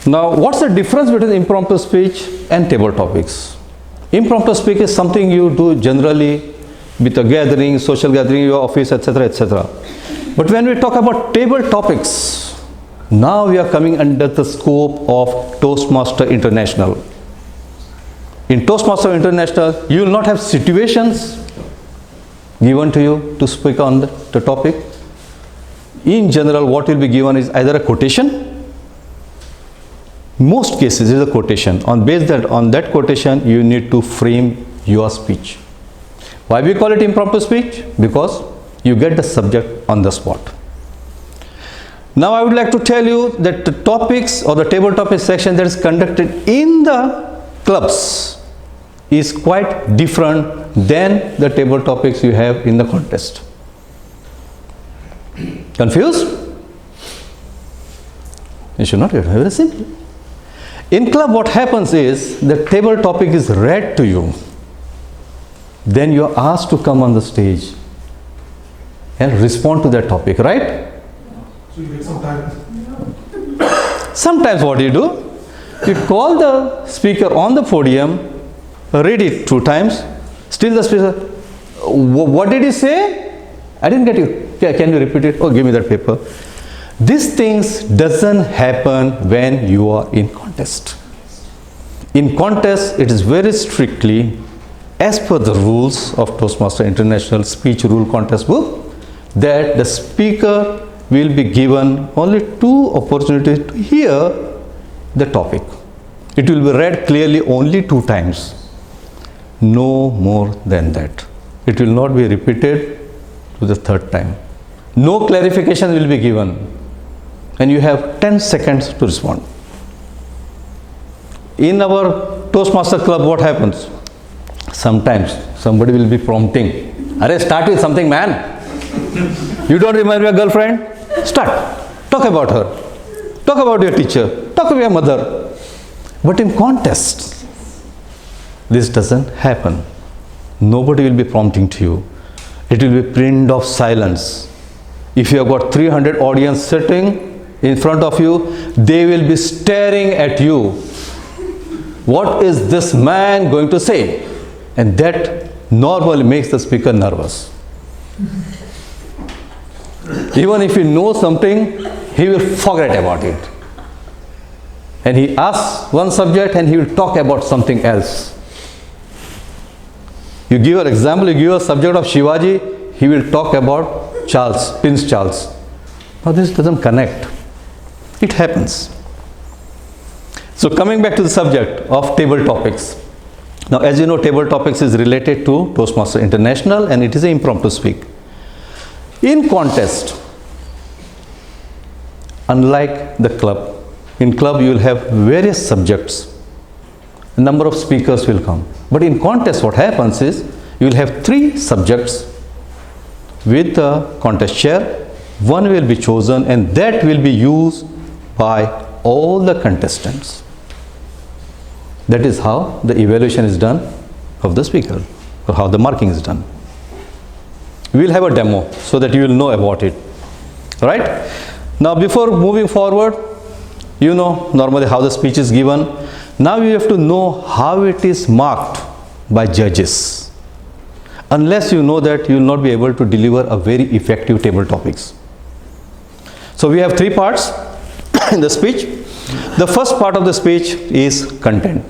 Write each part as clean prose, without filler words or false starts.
Now, what's the difference between impromptu speech and table topics? Impromptu speech is something you do generally with a gathering, social gathering, your office, etc., etc. But when we talk about table topics, now we are coming under the scope of Toastmaster International. In Toastmaster International, you will not have situations given to you to speak on the topic. In general, what will be given is either a quotation. Most cases is a quotation. On that quotation, you need to frame your speech. Why we call it impromptu speech? Because you get the subject on the spot. Now I would like to tell you that the topics or the table topic section that is conducted in the clubs is quite different than the table topics you have in the contest. Confused? You should not get very simple. In club, what happens is the table topic is read to you. Then you are asked to come on the stage and respond to that topic, right? So you take some time. Sometimes what you do, you call the speaker on the podium, read it 2 times, still the speaker, what did he say? I didn't get you. Can you repeat it? Oh, give me that paper. These things doesn't happen when you are in contest. In contest, it is very strictly as per the rules of Toastmaster International Speech Rule Contest Book that the speaker will be given only 2 opportunities to hear the topic. It will be read clearly only 2 times. No more than that. It will not be repeated to the 3rd time. No clarification will be given. And you have 10 seconds to respond. In our Toastmaster club, what happens? Sometimes somebody will be prompting, "Arey, start with something, man. You don't remember your girlfriend? Start. Talk about her. Talk about your teacher. Talk about your mother." But in contest, this doesn't happen. Nobody will be prompting to you. It will be period of silence. If you have got 300 audience sitting in front of you, they will be staring at you. What is this man going to say? And that normally makes the speaker nervous. Even if you know something, he will forget about it. And he asks one subject and he will talk about something else. You give an example, you give a subject of Shivaji, he will talk about Charles, Prince Charles. Now this doesn't connect. It happens. So coming back to the subject of table topics. Now as you know, table topics is related to Toastmaster International and it is an impromptu speak. In contest, unlike the club, in club you will have various subjects. A number of speakers will come. But in contest what happens is, you will have 3 subjects with the contest chair. One will be chosen and that will be used by all the contestants. That is how the evaluation is done of the speaker, or how the marking is done. We will have a demo so that you will know about it. Right? Now before moving forward, you know normally how the speech is given. Now you have to know how it is marked by judges. Unless you know that, you will not be able to deliver a very effective table topics. So we have 3 parts in the speech. The first part of the speech is content.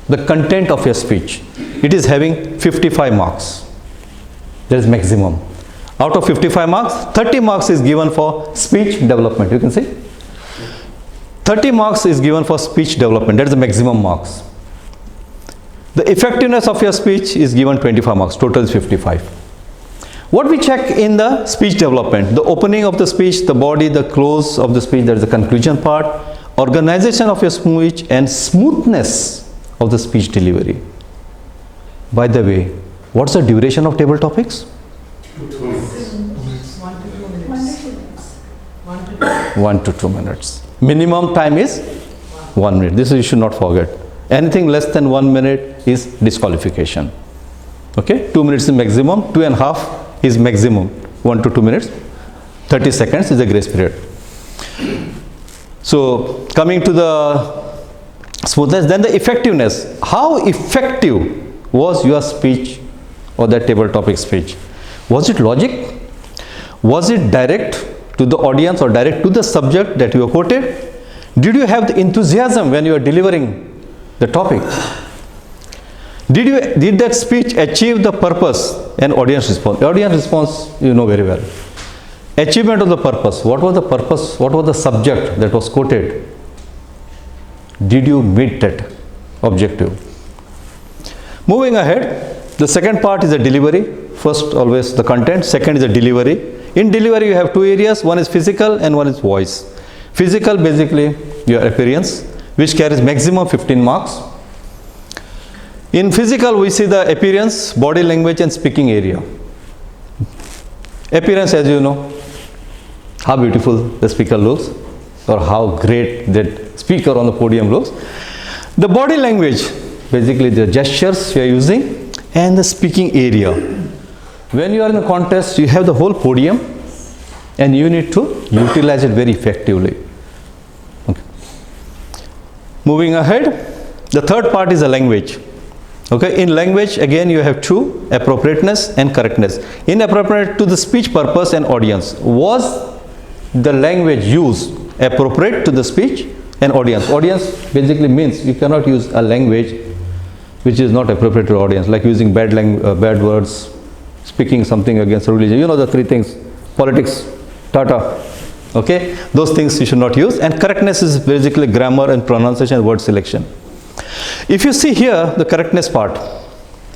The content of your speech. It is having 55 marks. That is maximum. Out of 55 marks, 30 marks is given for speech development. You can see 30 marks is given for speech development. That is the maximum marks. The effectiveness of your speech is given 25 marks. Total is 55. What we check in the speech development? The opening of the speech, the body, the close of the speech, that is the conclusion part, organization of your speech and smoothness of the speech delivery. By the way, what's the duration of table topics? 1 to 2 minutes. Minimum time is 1 minute. This you should not forget. Anything less than 1 minute is disqualification. Okay, 2 minutes is maximum, 2.5 is maximum, 1 to 2 minutes, 30 seconds is a grace period. So coming to the smoothness, then the effectiveness. How effective was your speech or that table topic speech? Was it logic? Was it direct to the audience or direct to the subject that you quoted? Did you have the enthusiasm when you are delivering the topic? Did that speech achieve the purpose and audience response? Audience response you know very well. Achievement of the purpose. What was the purpose? What was the subject that was quoted? Did you meet that objective? Moving ahead, the second part is the delivery. First, always the content. Second is the delivery. In delivery, you have two areas. One is physical and one is voice. Physical, basically, your appearance, which carries maximum 15 marks. In physical, we see the appearance, body language and speaking area. Appearance, as you know, how beautiful the speaker looks or how great that speaker on the podium looks. The body language, basically the gestures you are using, and the speaking area. When you are in a contest, you have the whole podium and you need to utilize it very effectively. Okay. Moving ahead, the third part is the language. Okay, in language again you have two, appropriateness and correctness. Inappropriate to the speech purpose and audience. Was the language used appropriate to the speech and audience? Audience basically means you cannot use a language which is not appropriate to the audience, like using bad words, speaking something against religion. You know the three things: politics, tata. Okay, those things you should not use. And correctness is basically grammar and pronunciation and word selection. If you see here the correctness part,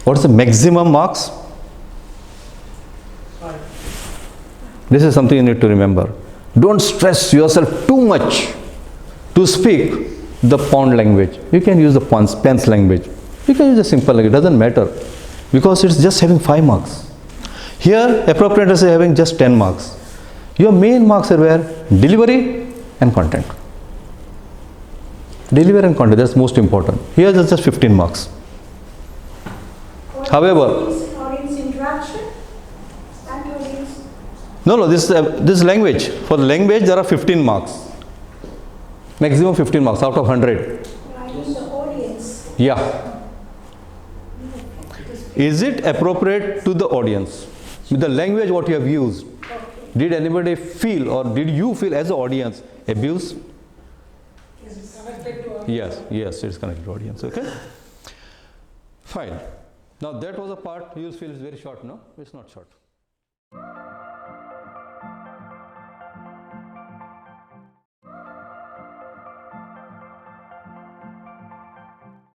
what is the maximum marks? 5. This is something you need to remember. Don't stress yourself too much to speak the pound language. You can use the pence language. You can use the simple language. It doesn't matter because it's just having 5 marks. Here, appropriateness is having just 10 marks. Your main marks are where? Delivery and content. Delivery and content, that's most important. Here is just 15 marks. However, audience interaction and audience. No, this language. For the language, there are 15 marks. Maximum 15 marks out of 100. I mean the audience. Yeah. Is it appropriate to the audience? With the language what you have used, did anybody feel or did you feel as an audience abused? Is it connected to audience? Yes, it's connected to audience. Okay. Fine. Now that was a part you will feel is very short, no? It's not short.